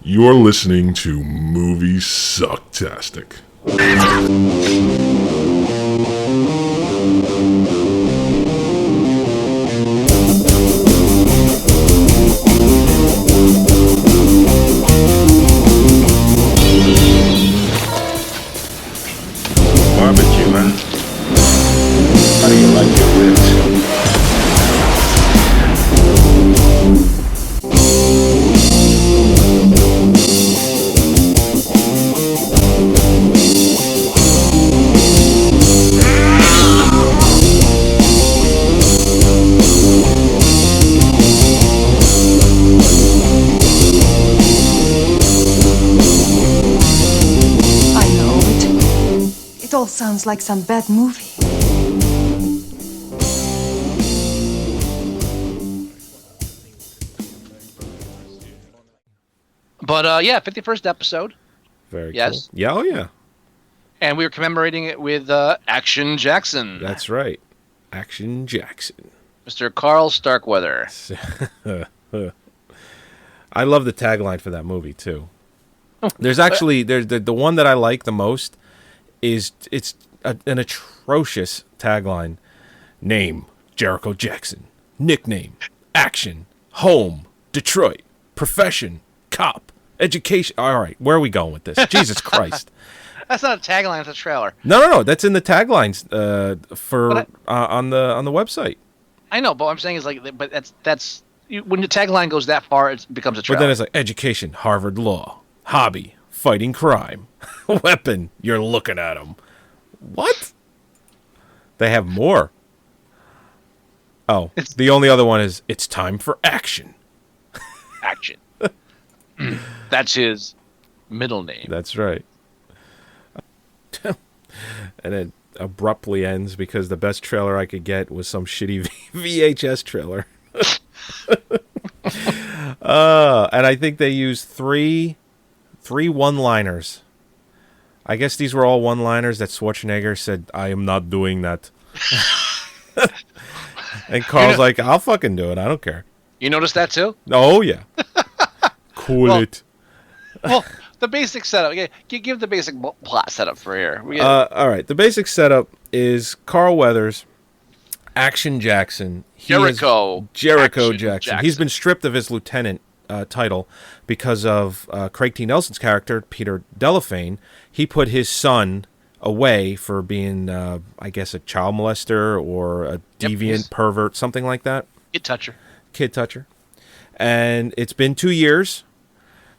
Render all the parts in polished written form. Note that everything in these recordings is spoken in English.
You're listening to Moviesucktastic. Barbecue, man. How do you like your ribs? I know it. It all sounds like some bad movie. But yeah, 51st episode, Very Yes. cool. Yeah, oh yeah. and we were commemorating it with Action Jackson, That's right. Action Jackson. Mr. Carl Starkweather. I love the tagline for that movie too. There's actually the one that I like the most is an atrocious tagline. Name Jericho Jackson. Nickname Action. Home Detroit. Profession Cop. Education. All right, where are we going with this? Jesus Christ. That's not a tagline; it's a trailer. No. That's in the taglines for But on the website. I know, but what I'm saying is but that's when the tagline goes that far, it becomes a But trailer. then it's like education, Harvard law, hobby, fighting crime, weapon. You're looking at them. What? They have more. Oh, the only other one is it's time for action. Action. That's his middle name. That's right. And it abruptly ends because the best trailer I could get was some shitty VHS trailer. And I think they used three one-liners. I guess these were all one-liners that Schwarzenegger said, "I am not doing that." And Carl's like, "I'll fucking do it. I don't care." You noticed that too? Oh yeah. Cool Well- it. Well, the basic setup. Okay, give the basic plot setup for here. All right. The basic setup is Carl Weathers, Action Jackson. Jericho. Jericho Action Jackson. He's been stripped of his lieutenant title because of Craig T. Nelson's character, Peter Delaphane. He put his son away for being, I guess, a child molester or a deviant pervert, something like that. Kid toucher. And it's been 2 years.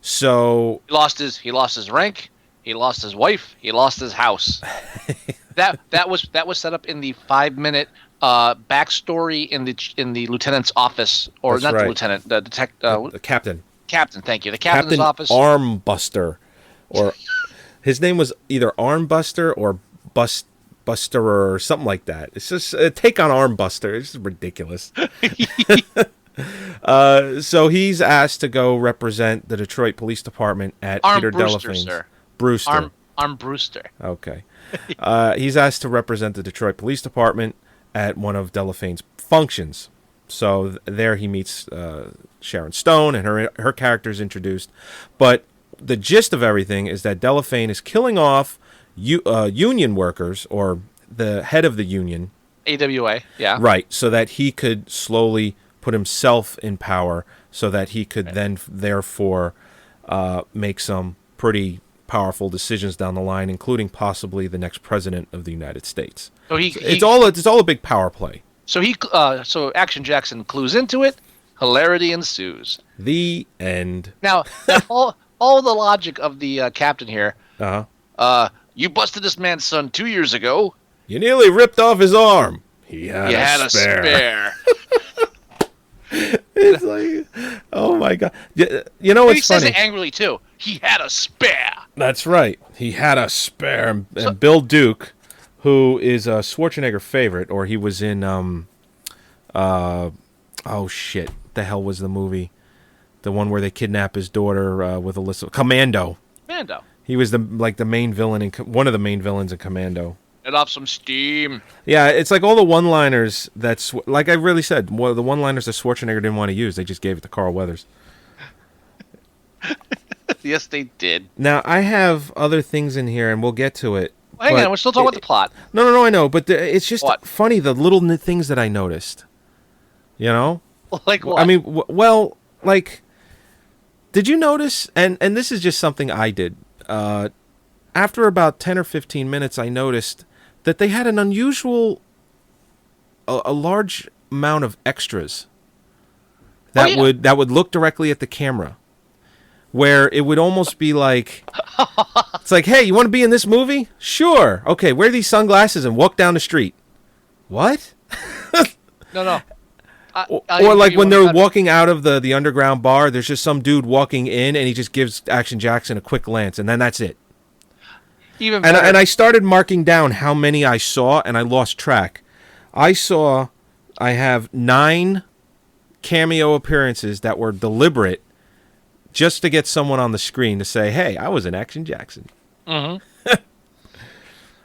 So He lost his rank. He lost his wife. He lost his house. that was set up in the 5-minute backstory in the lieutenant's office, or That's not right. the lieutenant, the the captain. captain. Thank you, the captain's Captain office. Armbuster, or his name was either Armbuster or Busterer or something like that. It's just a take on Armbuster. It's just ridiculous. So he's asked to go represent the Detroit Police Department at Peter Brewster, Delaphane's. sir. Brewster. Arm Brewster. Okay. He's asked to represent the Detroit Police Department at one of Delaphane's functions. So there he meets Sharon Stone, and her character's introduced. But the gist of everything is that Delaphane is killing off union workers, or the head of the union. AWA. Yeah. Right, so that he could slowly put himself in power, so that he could then therefore make some pretty powerful decisions down the line, including possibly the next president of the United States. So It's all a big power play. So Action Jackson clues into it. Hilarity ensues. The end. Now all the logic of the captain here. Uh-huh. You busted this man's son 2 years ago. You nearly ripped off his arm. He had, You a, had spare. a spare. It's like, oh my god. You know He what's says funny? it angrily too. He had a spare. That's right. He had a spare. And Bill Duke, who is a Schwarzenegger favorite, or he was in oh shit, the hell was the movie? The one where they kidnap his daughter with Alyssa. Commando. Mando. He was the main villain in one of the main villains in Commando. Let off some steam. Yeah, it's like all the one-liners that's like I really said. The one-liners that Schwarzenegger didn't want to use, they just gave it to Carl Weathers. Yes, they did. Now, I have other things in here, and we'll get to it. Hang on, we're still talking about the plot. No, I know, but it's just What? funny, the little things that I noticed. You know? Like what? I mean, well, like, did you notice, and this is just something I did, after about 10 or 15 minutes, I noticed that they had an unusual, a large amount of extras that would look directly at the camera, where it would almost be like, it's like, hey, you want to be in this movie? Sure. Okay, wear these sunglasses and walk down the street. What? No. Or like when they're walking out of the underground bar, there's just some dude walking in, and he just gives Action Jackson a quick glance, and then that's it. Even better. And I started marking down how many I saw, and I lost track. I have 9 cameo appearances that were deliberate just to get someone on the screen to say, hey, I was in Action Jackson. Mm-hmm.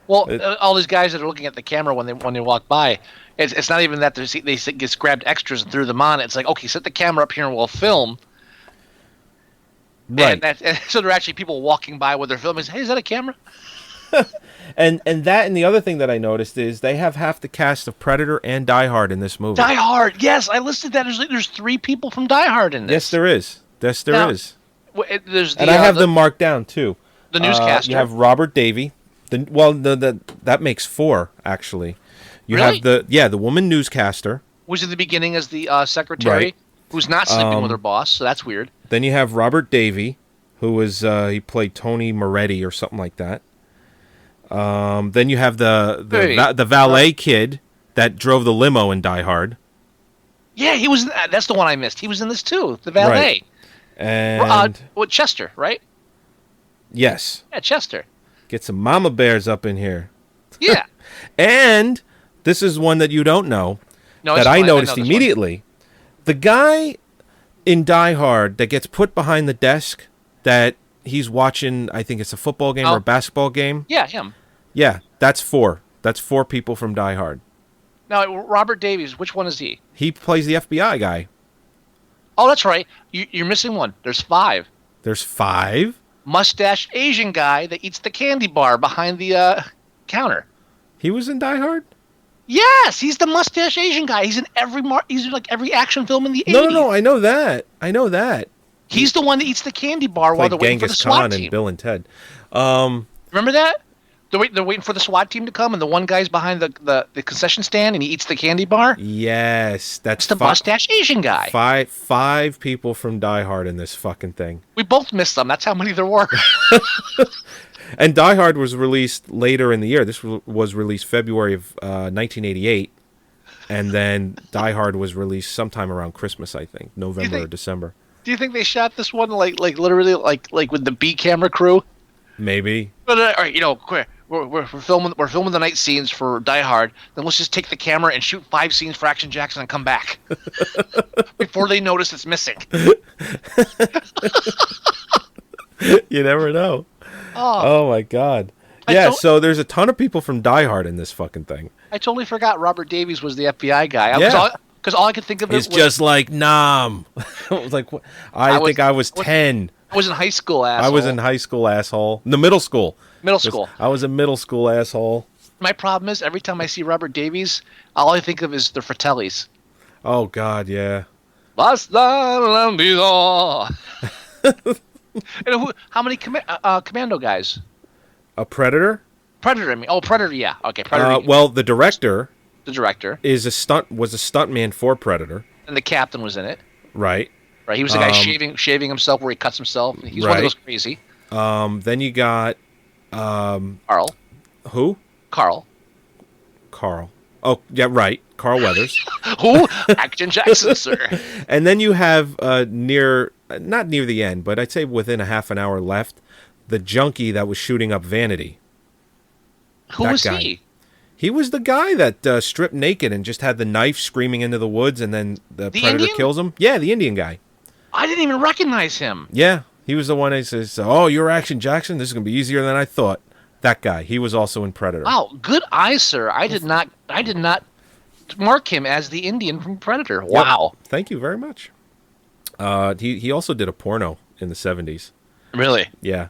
Well, all these guys that are looking at the camera when they walk by, it's not even that they just grabbed extras and threw them on. It's like, okay, set the camera up here and we'll film. Right. And so there are actually people walking by with their film. Hey, is that a camera? and the other thing that I noticed is they have half the cast of Predator and Die Hard in this movie. Die Hard, yes, I listed that. There's 3 people from Die Hard in this. Yes, there is. Yes, there is. There's and I have them marked down too. The newscaster. You have Robert Davey. That makes 4 actually. You really? have the woman newscaster. Was in the beginning as the secretary, right. Who's not sleeping with her boss, so that's weird. Then you have Robert Davey, who was he played Tony Moretti or something like that. Then you have the valet kid that drove the limo in Die Hard. Yeah, he was. That's the one I missed. He was in this too. The valet. Right. And Chester, right? Yes. Yeah, Chester. Get some mama bears up in here. Yeah. And this is one that you don't know that I noticed immediately. The guy in Die Hard that gets put behind the desk that he's watching, I think it's a football game or a basketball game. Yeah, him. Yeah, that's 4. That's 4 people from Die Hard. Now, Robert Davies, which one is he? He plays the FBI guy. Oh, that's right. You're missing one. There's 5. There's 5? Mustache Asian guy that eats the candy bar behind the counter. He was in Die Hard? Yes, he's the mustache Asian guy. He's in he's in like every action film in the 80s. No, I know that. He's the one that eats the candy bar while they're waiting for the SWAT team. And Bill and Ted. Remember that? They're waiting for the SWAT team to come, and the one guy's behind the concession stand, and he eats the candy bar. Yes, that's the mustache Asian guy. 5 people from Die Hard in this fucking thing. We both missed them. That's how many there were. And Die Hard was released later in the year. This was released February of 1988, and then Die Hard was released sometime around Christmas, I think, November or December. Do you think they shot this one like literally like with the B camera crew? Maybe. But all right, we're filming the night scenes for Die Hard. Then let's just take the camera and shoot 5 scenes for Action Jackson and come back before they notice it's missing. You never know. Oh my God. Yeah, so there's a ton of people from Die Hard in this fucking thing. I totally forgot Robert Davies was the FBI guy. Yeah. Because all I could think of is just like Nam. I was like, I think I was 10. I was in high school, asshole. I was in high school, asshole. No, middle school. Middle school. I was a middle school asshole. My problem is every time I see Robert Davies, all I think of is the Fratellis. Oh God, yeah. How many commando guys? A Predator? Predator, I mean. Oh, Predator, yeah. Okay, Predator. Well, the director was a stuntman for Predator. And the captain was in it. Right. Right. He was the guy shaving himself where he cuts himself. He's one that goes crazy. Then you got Carl. Who? Carl. Oh, yeah, right. Carl Weathers. Who? Action Jackson, sir. And then you have not near the end, but I'd say within a half an hour left, the junkie that was shooting up Vanity. Who was he? He was the guy that stripped naked and just had the knife screaming into the woods, and then the Predator Indian? kills him. Yeah, the Indian guy. I didn't even recognize him. Yeah, he was the one that says, "Oh, you're Action Jackson. This is gonna be easier than I thought." That guy. He was also in Predator. Wow, good eye, sir. I did not mark him as the Indian from Predator. Wow. Yep. Thank you very much. He also did a porno in the 70s. Really? Yeah.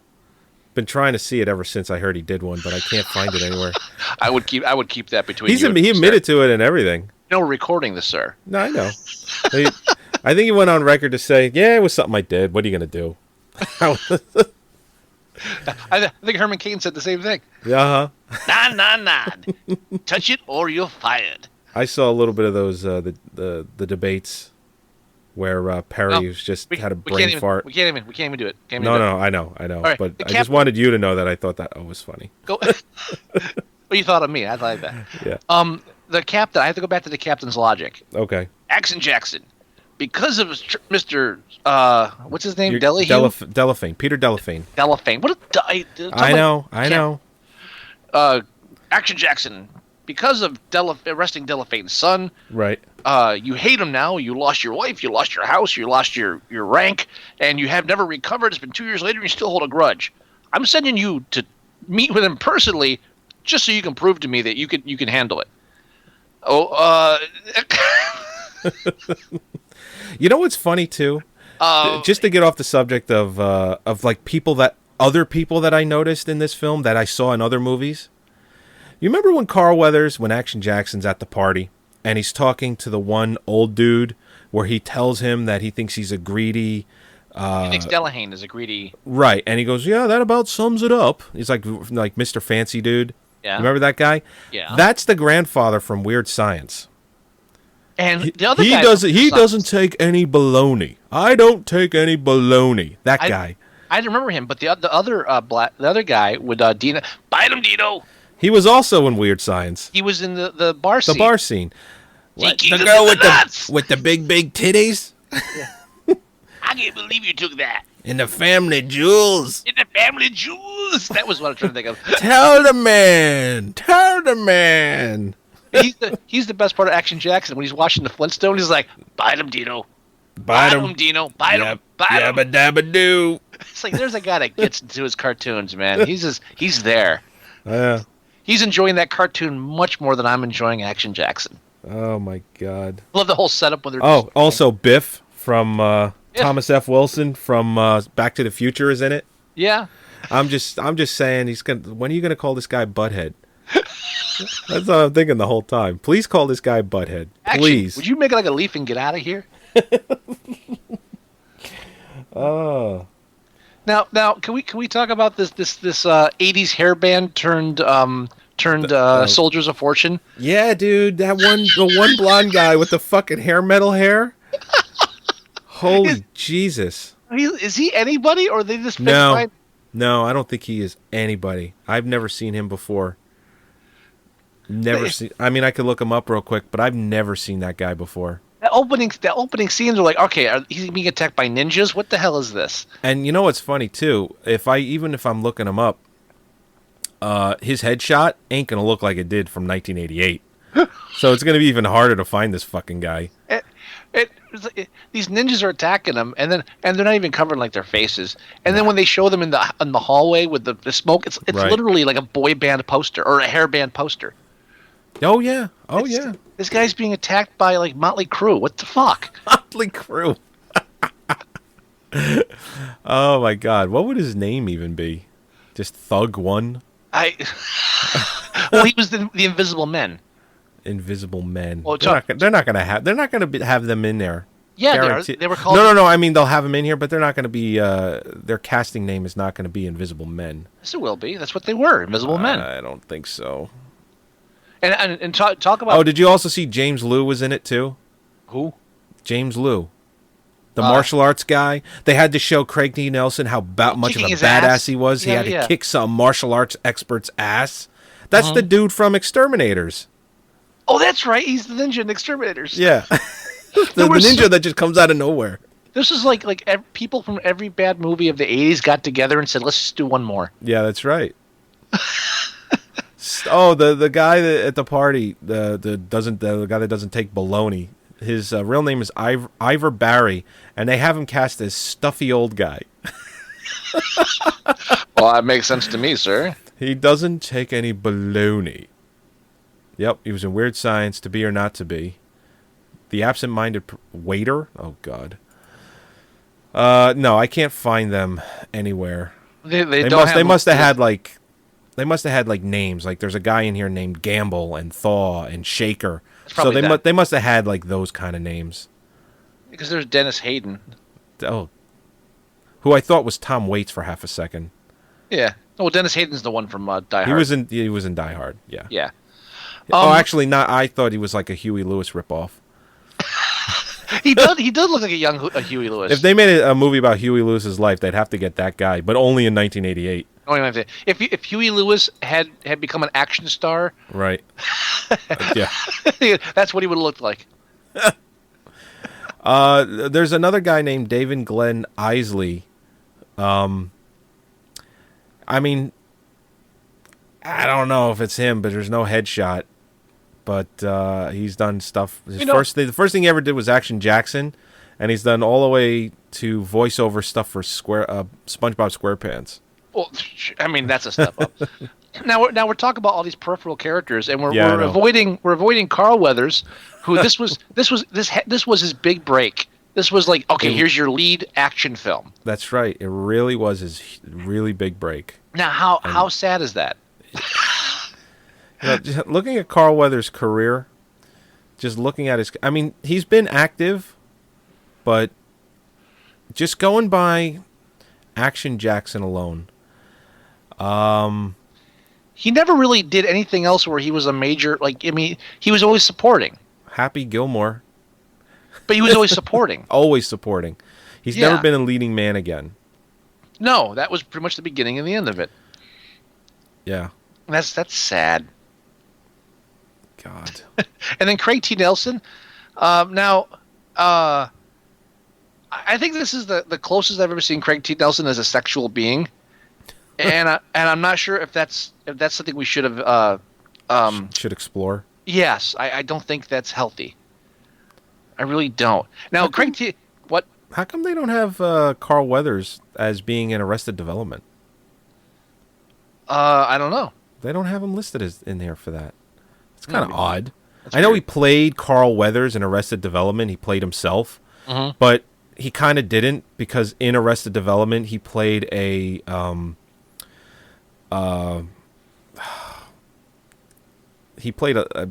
Been trying to see it ever since I heard he did one, but I can't find it anywhere. I would keep that between you and He me, admitted sir. to it and everything. No, we're recording this, sir. No, I know. I think he went on record to say, "Yeah, it was something I did. What are you gonna do?" I think Herman Cain said the same thing. Yeah. Nah. Touch it or you're fired. I saw a little bit of those the debates where Perry was just had a brain fart. We can't even do it. No, I know. Right, But I just wanted you to know that I thought that was funny. Go. What you thought of me? I like that. Yeah. The captain. I have to go back to the captain's logic. Okay. Action Jackson, because of Mr. What's his name? Delahue? Delaphane. Peter Delaphane. Delaphane. What a I know. Action Jackson, because of arresting Delaphane's son. Right. You hate him now. You lost your wife. You lost your house. You lost your rank, and you have never recovered. It's been 2 years later, and you still hold a grudge. I'm sending you to meet with him personally, just so you can prove to me that you can handle it. Oh, You know what's funny too? Just to get off the subject of like other people that I noticed in this film that I saw in other movies. You remember when Carl Weathers, when Action Jackson's at the party and he's talking to the one old dude where he tells him that he thinks he's a greedy. He thinks Delahane is a greedy. Right, and he goes, "Yeah, that about sums it up." He's like Mr. Fancy Dude. Yeah. Remember that guy? Yeah. That's the grandfather from Weird Science. And the other he guy doesn't take any baloney. I don't take any baloney. That guy. I remember him, but the other guy with Dino. Bite him, Dino. He was also in Weird Science. He was in the bar scene. The bar scene. What? The girl nuts. with the big titties? I can't believe you took that. In the family jewels. In the family jewels. That was what I was trying to think of. Tell the man. He's the best part of Action Jackson. When he's watching the Flintstones, he's like, "Bite him, Dino. Bite him, Dino. Bite him. Bite him." Yabba dabba doo. It's like there's a guy that gets into his cartoons, man. He's there. Yeah. He's enjoying that cartoon much more than I'm enjoying Action Jackson. Oh my God. Love the whole setup when they're. Oh, also Biff from Thomas F. Wilson from Back to the Future is in it. Yeah. I'm just saying when are you gonna call this guy Butthead? That's what I'm thinking the whole time. Please call this guy Butthead. Please. Would you make it like a leaf and get out of here? Oh. Now, can we talk about this 80s hairband turned Soldiers of Fortune? Yeah, dude, the one blonde guy with the fucking hair metal hair. Holy Jesus! Is he anybody, or they just No, I don't think he is anybody. I've never seen him before. Never seen. I mean, I could look him up real quick, but I've never seen that guy before. The opening scenes are like, okay, he's being attacked by ninjas. What the hell is this? And you know what's funny too? Even if I'm looking him up, his headshot ain't gonna look like it did from 1988. So it's gonna be even harder to find this fucking guy. These ninjas are attacking them, and they're not even covering like their faces. And then when they show them in the hallway with the smoke, it's Right. literally like a boy band poster or a hair band poster. Oh yeah. Yeah. This guy's being attacked by like Motley Crue. What the fuck? Motley Crue. Oh my God, what would his name even be? Just Thug One? Well, he was the Invisible Men. Invisible Men. Well, they're not gonna have them in there. Yeah, they were called. No. I mean, they'll have them in here, but they're not going to be. Their casting name is not going to be Invisible Men. Yes, it will be. That's what they were, Invisible Men. I don't think so. And talk about. Oh, did you also see James Liu was in it too? Who? James Liu, the martial arts guy. They had to show Craig D. Nelson how much of a badass ass. he was. Yeah, he had to kick some martial arts expert's ass. That's the dude from Exterminators. Oh, that's right. He's the ninja in Exterminators. Yeah. the ninja that just comes out of nowhere. This is like people from every bad movie of the 80s got together and said, let's just do one more. Yeah, that's right. Oh, the guy at the party, the guy that doesn't take baloney. His real name is Ivor Barry, and they have him cast as stuffy old guy. Well, that makes sense to me, sir. He doesn't take any baloney. Yep, he was in Weird Science, To Be or Not to Be. The Absent-Minded Waiter. Oh God. No, I can't find them anywhere. They don't have. They must have had like. They must have had like names. Like there's a guy in here named Gamble and Thaw and Shaker. So they must have had like those kind of names. Because there's Dennis Hayden. Oh, who I thought was Tom Waits for half a second. Yeah. Oh, Dennis Hayden's the one from Die Hard. He was in Die Hard. Yeah. Yeah. Actually, not. I thought he was like a Huey Lewis ripoff. He does look like a Huey Lewis. If they made a movie about Huey Lewis's life, they'd have to get that guy, but only in 1988. If Huey Lewis had become an action star, right? Yeah, that's what he would have looked like. There's another guy named David Glenn Isley. I mean, I don't know if it's him, but there's no headshot. But he's done stuff. The first thing he ever did was Action Jackson, and he's done all the way to voiceover stuff for SpongeBob SquarePants. Well, I mean that's a step up. Now we're talking about all these peripheral characters, and we're avoiding Carl Weathers, who this was his big break. This was like, okay, here's your lead action film. That's right. It really was his really big break. Now, how sad is that? Just looking at Carl Weathers' career, just looking at I mean, he's been active, but just going by Action Jackson alone. He never really did anything else where he was a major, he was always supporting. Happy Gilmore. But he was always supporting. Always supporting. He's never been a leading man again. No, that was pretty much the beginning and the end of it. Yeah. That's sad. God. And then Craig T. Nelson. I think this is the closest I've ever seen Craig T. Nelson as a sexual being, and I'm not sure if that's something we should have should explore. Yes, I don't think that's healthy. I really don't. Now, Craig T. What? How come they don't have Carl Weathers as being in Arrested Development? I don't know. They don't have him listed as in there for that. It's kind of odd. I know he played Carl Weathers in Arrested Development. He played himself, but he kind of didn't, because in Arrested Development he played a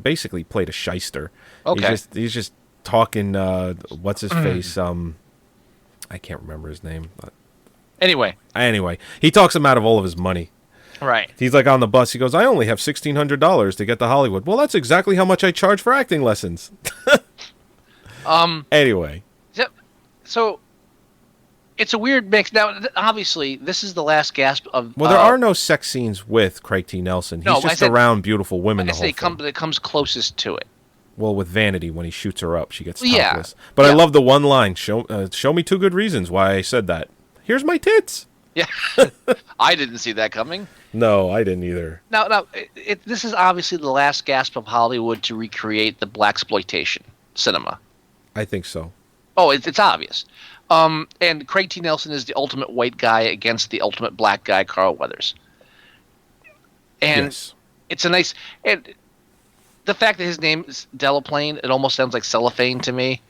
basically played a shyster. Okay. He's just talking. What's his face? I can't remember his name. Anyway, he talks him out of all of his money. Right. He's like on the bus. He goes, "I only have $1,600 to get to Hollywood." Well, that's exactly how much I charge for acting lessons. Anyway. So it's a weird mix. Now, obviously, this is the last gasp of. Well, there are no sex scenes with Craig T. Nelson. He's just around beautiful women. It comes closest to it. Well, with Vanity, when he shoots her up, she gets topless. But I love the one line: "Show me 2 good reasons why I said that. Here's my tits." Yeah, I didn't see that coming. No, I didn't either. Now, this is obviously the last gasp of Hollywood to recreate the blaxploitation cinema. I think so. Oh, it's obvious. And Craig T. Nelson is the ultimate white guy against the ultimate black guy, Carl Weathers. And it's a nice... And the fact that his name is Delaplane, it almost sounds like cellophane to me.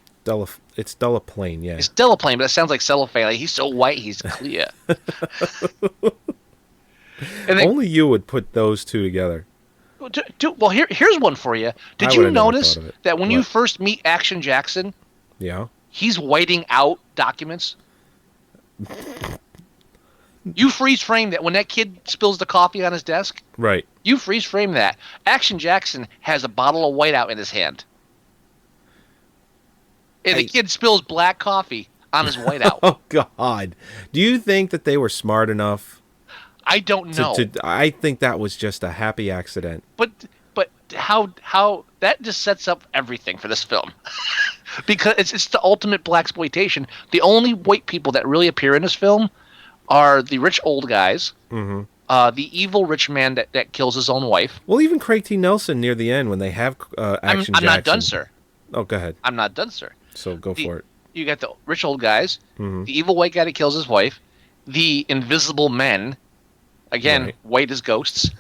It's Delaplane, yeah. It's Delaplane, but it sounds like cellophane. Like, he's so white, he's clear. And then, only you would put those two together. Well, here's one for you. Did you notice that when you first meet Action Jackson, he's whiting out documents? You freeze frame that when that kid spills the coffee on his desk. Right. You freeze frame that. Action Jackson has a bottle of whiteout in his hand. And the kid spills black coffee on his whiteout. Oh, God. Do you think that they were smart enough? I don't know. I think that was just a happy accident. But how that just sets up everything for this film. Because it's the ultimate blaxploitation. The only white people that really appear in this film are the rich old guys, the evil rich man that kills his own wife. Well, even Craig T. Nelson near the end when they have Action Jackson. I'm not done, sir. Oh, go ahead. I'm not done, sir. So go for it. You got the rich old guys, the evil white guy that kills his wife, the invisible men, again, white as ghosts,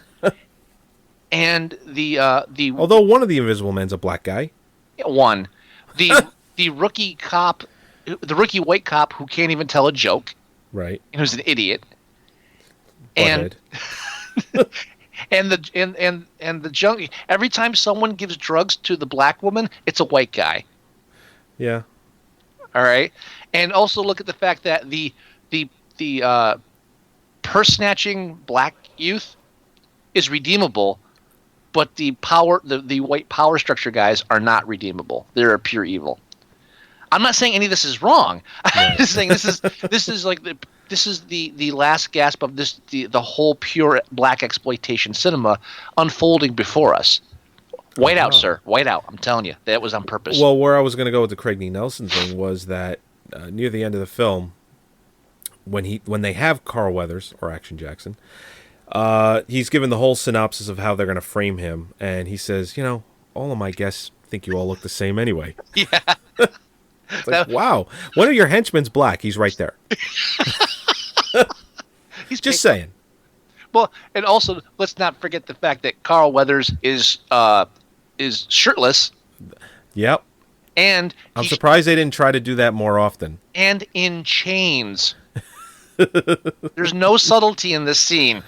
and the although one of the invisible men's a black guy. One, the rookie cop the rookie white cop who can't even tell a joke Right. and who's an idiot, and Butthead. and the junkie. Every time someone gives drugs to the black woman, it's a white guy. Yeah. All right, and also look at the fact that the purse snatching black youth is redeemable, but the white power structure guys are not redeemable. They're a pure evil. I'm not saying any of this is wrong. I'm just saying this is the last gasp of the whole pure black exploitation cinema unfolding before us. White out, sir. White out. I'm telling you, that was on purpose. Well, where I was going to go with the Craig D. Nelson thing was that near the end of the film, when they have Carl Weathers or Action Jackson, he's given the whole synopsis of how they're going to frame him, and he says, all of my guests think you all look the same anyway. Yeah. It's like, wow, one of your henchmen's black. He's right there. He's just saying. Well, and also let's not forget the fact that Carl Weathers is shirtless. Yep. And I'm surprised they didn't try to do that more often. And in chains. There's no subtlety in this scene.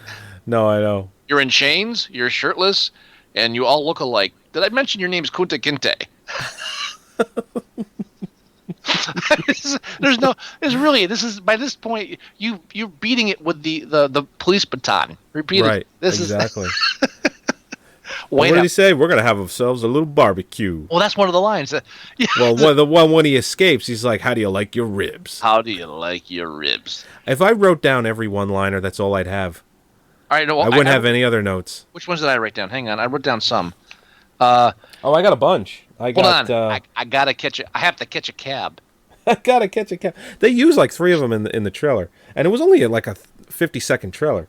No, I know. You're in chains, you're shirtless, and you all look alike. Did I mention your name's Kunta Kinte? This is by this point you're beating it with the police baton. Repeat it. Right. This exactly. What did he say? We're gonna have ourselves a little barbecue. Well, that's one of the lines. Yeah. Well, when he escapes, he's like, "How do you like your ribs?" How do you like your ribs? If I wrote down every one-liner, that's all I'd have. All right, no, I wouldn't have any other notes. Which ones did I write down? Hang on, I wrote down some. I got a bunch. Hold on. I gotta catch it. I have to catch a cab. I gotta catch a cab. They used like 3 of them in the trailer, and it was only like a 50-second trailer.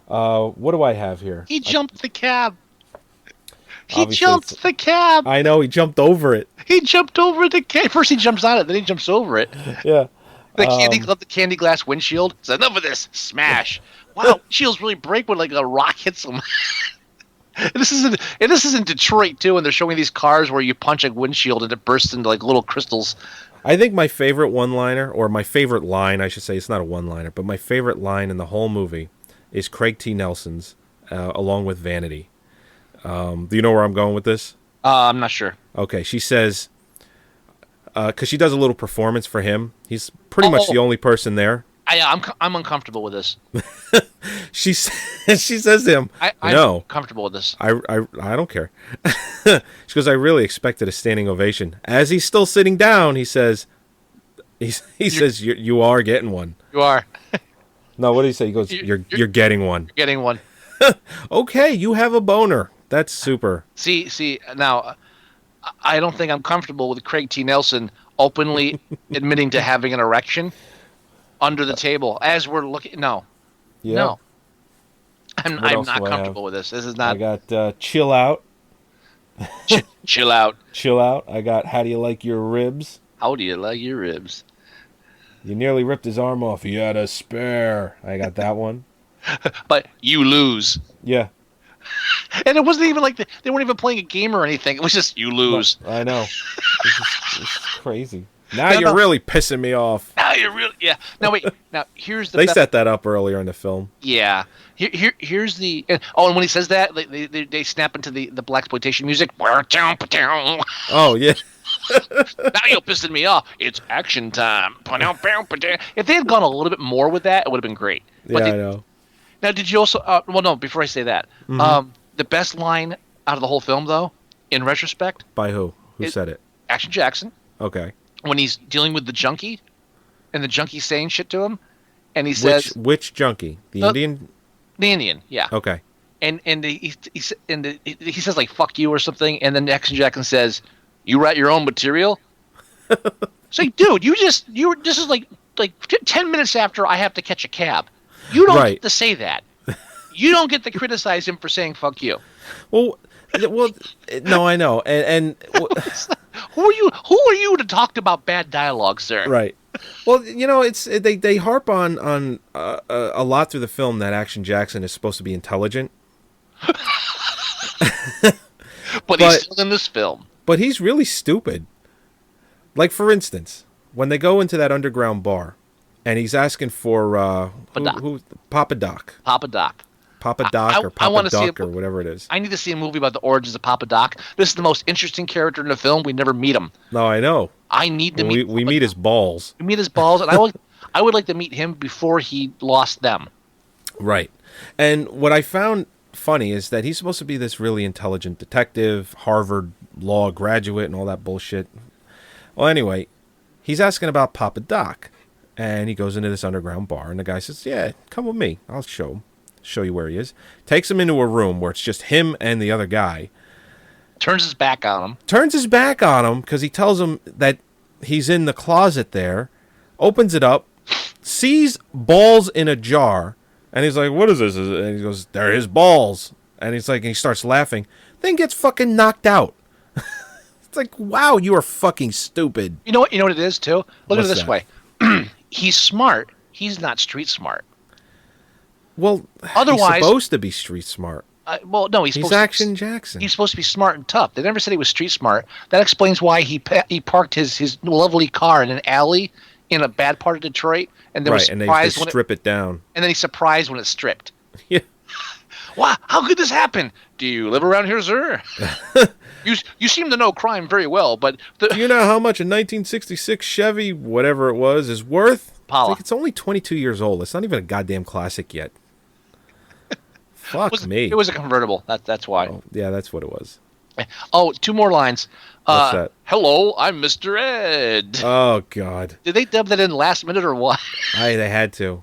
What do I have here? He jumped the cab. He jumped the cab. I know, he jumped over it. He jumped over the cab. First he jumps on it, then he jumps over it. Yeah. The candy glass windshield. It's enough of this. Smash. Wow, shields really break when like a rock hits them. This is in Detroit too, and they're showing these cars where you punch a windshield and it bursts into like little crystals. I think my favorite one-liner, or my favorite line, I should say, it's not a one-liner, but my favorite line in the whole movie is Craig T. Nelson's, along with Vanity. Do you know where I'm going with this? I'm not sure. Okay, she says, because she does a little performance for him. He's pretty much the only person there. I'm uncomfortable with this. she says to him, I'm comfortable with this. I don't care. She goes, I really expected a standing ovation. As he's still sitting down, he says, you are getting one. You are. No, what did he say? He goes, you're getting one. You're getting one. Okay, you have a boner. That's super. See, now, I don't think I'm comfortable with Craig T. Nelson openly admitting to having an erection under the table as we're looking. No. Yeah. No. I'm not comfortable with this. This is not. I got chill out. Chill out. Chill out. I got how do you like your ribs? How do you like your ribs? You nearly ripped his arm off. He had a spare. I got that one. But you lose. Yeah. And it wasn't even like they weren't even playing a game or anything. It was just you lose. I know. It's crazy. Now you're really pissing me off. Now you're really Now wait. Now here's the. They set that up earlier in the film. Yeah. Here's the. And when he says that, they snap into the blaxploitation music. Oh yeah. Now you're pissing me off. It's action time. If they had gone a little bit more with that, it would have been great. Yeah, I know. Now, did you also? Well, no. Before I say that, the best line out of the whole film, though, in retrospect, by who? Who said it? Action Jackson. Okay. When he's dealing with the junkie, and the junkie's saying shit to him, and he says, "Which junkie? The Indian?" The Indian, yeah. Okay. And he says like "fuck you" or something, and then Action Jackson says, "You write your own material." It's like, dude, this is like 10 minutes after I have to catch a cab. You don't get to say that. You don't get to criticize him for saying "fuck you." Well, no, I know, and who are you to talk about bad dialogue, sir? Right. Well, they harp on a lot through the film that Action Jackson is supposed to be intelligent, but he's still in this film. But he's really stupid. Like, for instance, when they go into that underground bar, and he's asking for Doc. Papa Doc. Papa Doc. Papa Doc or I Papa wanna see Duck or whatever it is. I need to see a movie about the origins of Papa Doc. This is the most interesting character in the film. We never meet him. No, I know. I need to meet. We meet his balls. We meet his balls, and I would like to meet him before he lost them. Right. And what I found funny is that he's supposed to be this really intelligent detective, Harvard law graduate, and all that bullshit. Well, anyway, he's asking about Papa Doc, and he goes into this underground bar, and the guy says, "Yeah, come with me. I'll show you where he is." Takes him into a room where it's just him and the other guy. Turns his back on him. Turns his back on him because he tells him that he's in the closet there. Opens it up, sees balls in a jar, and he's like, "What is this?" And he goes, "They're his balls." And he's like, and he starts laughing. Then gets fucking knocked out. It's like, wow, you are fucking stupid. You know what? You know what it is too. Look at it What's this that? way. He's smart. He's not street smart. Well, Otherwise- he's supposed to be street smart. Well, no, he's He's supposed Action Jackson. He's supposed to be smart and tough. They never said he was street smart. That explains why he parked his lovely car in an alley in a bad part of Detroit, and then was Right, and they surprised when strip it down. and then he's surprised when it's stripped. Yeah. Wow, how could this happen? Do you live around here, sir? You seem to know crime very well, but Do you know how much a 1966 Chevy, whatever it was, is worth? Paula. It's only 22 years old. It's not even a goddamn classic yet. Fuck me. It was a convertible. That's why. Oh, yeah, that's what it was. Oh, two more lines. What's that? Hello, I'm Mr. Ed. Oh, God. Did they dub that in last minute or what? They had to.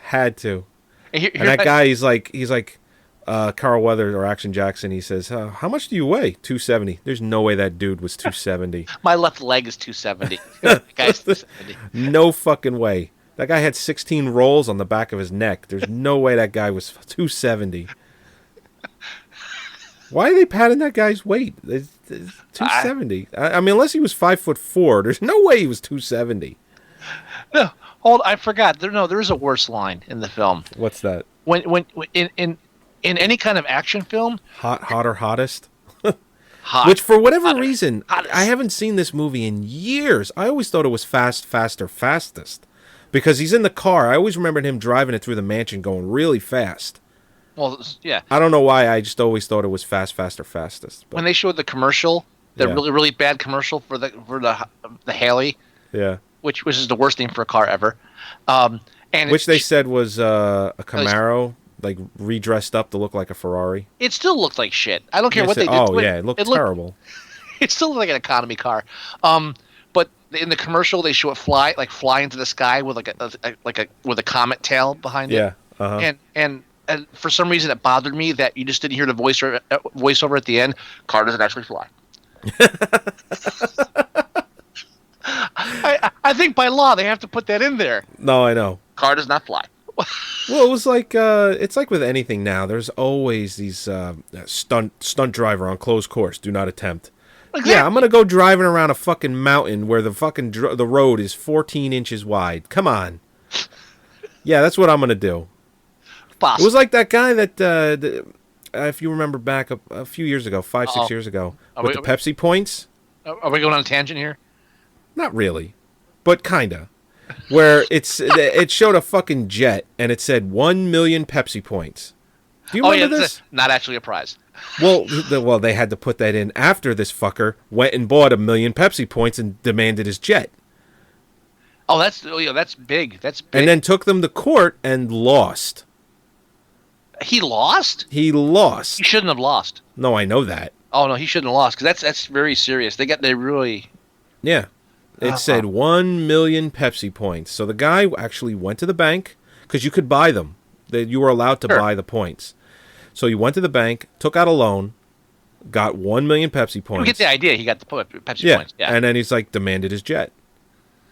Had to. And And that guy, he's like Carl Weathers or Action Jackson. He says, "How much do you weigh?" 270. There's no way that dude was 270. My left leg is 270. Guy's 270. No fucking way. That guy had 16 rolls on the back of his neck. There's no way that guy was 270. Why are they padding that guy's weight? It's 270. I mean, unless he was 5'4", there's no way he was 270. No, hold. I forgot. There is a worse line in the film. What's that? When in any kind of action film, Hot or hottest? hot. Which, for whatever Hotter. reason, Hottest. I haven't seen this movie in years. I always thought it was Fast, Faster, Fastest. Because he's in the car. I always remembered him driving it through the mansion going really fast. Well, yeah. I don't know why. I just always thought it was Fast, Faster, Fastest. But, When they showed the commercial, the Yeah. really bad commercial for the Haley, yeah. which is the worst name for a car ever, and Which they said was a Camaro, like redressed up to look like a Ferrari. it still looked like shit. I don't care Yes, what they did. Oh, yeah. It looked terrible. It still looked like an economy car. But in the commercial, they show it fly into the sky with with a comet tail behind it. Yeah. Uh-huh. And for some reason, it bothered me that you just didn't hear the voiceover at the end. Car doesn't actually fly. I think by law they have to put that in there. No, I know. Car does not fly. Well, it was like it's like with anything now. There's always these stunt driver on closed course. Do not attempt. Exactly. Yeah, I'm gonna go driving around a fucking mountain where the fucking the road is 14 inches wide. Come on. Yeah, that's what I'm gonna do. Boss. It was like that guy that, if you remember back a few years ago, 5-6 years ago, Are with we- the Pepsi points. Are we going on a tangent here? Not really, but kinda. Where it showed a fucking jet and it said 1 million Pepsi points. Do you remember this? Not actually a prize. Well, they had to put that in after this fucker went and bought 1 million Pepsi points and demanded his jet. Oh, that's big. That's big. And then took them to court and lost. He lost. He lost. He shouldn't have lost. No, I know that. Oh no, he shouldn't have lost because that's very serious. They really. Yeah. It said 1 million Pepsi points. So the guy actually went to the bank because you could buy them. You were allowed to buy the points. So he went to the bank, took out a loan, got 1 million Pepsi points. You get the idea. He got the Pepsi points. Yeah. And then he's like demanded his jet.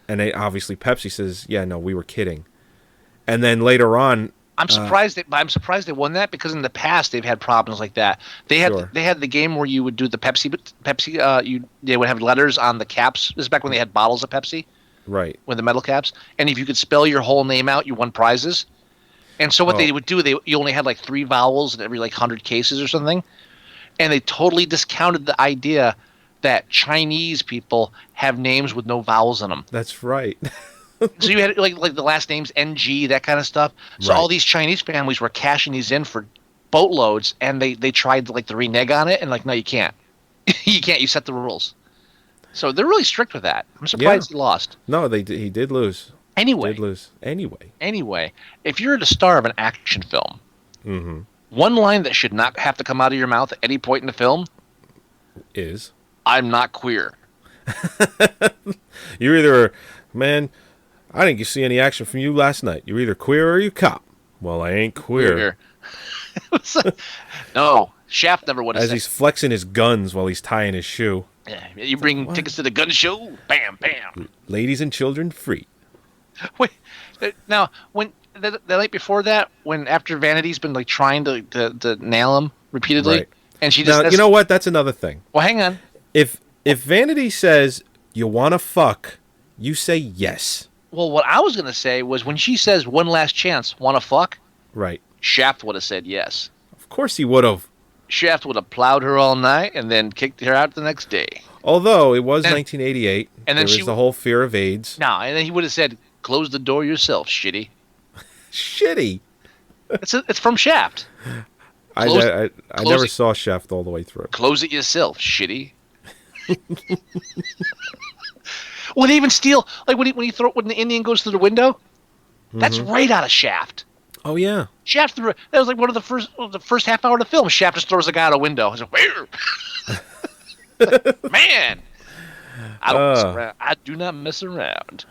And obviously Pepsi says, "Yeah, no, we were kidding." And then later on, I'm surprised they won that because in the past they've had problems like that. They had the game where you would do the Pepsi. They would have letters on the caps. This is back when they had bottles of Pepsi. Right. With the metal caps, and if you could spell your whole name out, you won prizes. And so what they would do, you only had like 3 vowels in every 100 cases or something, and they totally discounted the idea that Chinese people have names with no vowels in them. That's right. So you had like the last names NG, that kind of stuff. So Right. all these Chinese families were cashing these in for boatloads, and they tried like to renege on it, and like, no, you can't. You can't. You set the rules. So they're really strict with that. I'm surprised he lost. No, he did lose. Anyway, Did lose. Anyway, if you're the star of an action film, one line that should not have to come out of your mouth at any point in the film: Is "I'm not queer." you're either, man, I didn't see any action from you last night. You're either queer or you cop. Well, I ain't queer. No, Shaft never would have As said. he's flexing his guns while he's tying his shoe. Yeah, you bring tickets to the gun show, bam, bam. Ladies and children free. Wait, now when the night before that, when after Vanity's been like trying to nail him repeatedly, Right. and she just Now, you know what? That's another thing. well, hang on. If Vanity says you want to fuck, you say yes. Well, what I was gonna say was when she says one last chance, want to fuck, Right. Shaft would have said yes. Of course he would have. Shaft would have plowed her all night and then kicked her out the next day. Although it was And- 1988, and then there she- was the whole fear of AIDS. No, and then he would have said, "Close the door yourself, shitty." Shitty. It's from Shaft. I Close never it. saw Shaft all the way through. Close it yourself, shitty. When they even steal, like when the Indian goes through the window, that's right out of Shaft. Oh yeah. Shaft threw. That was like one of the first half hour of the film. Shaft just throws a guy out a window. I was like, where? Man, I don't mess around. I do not mess around.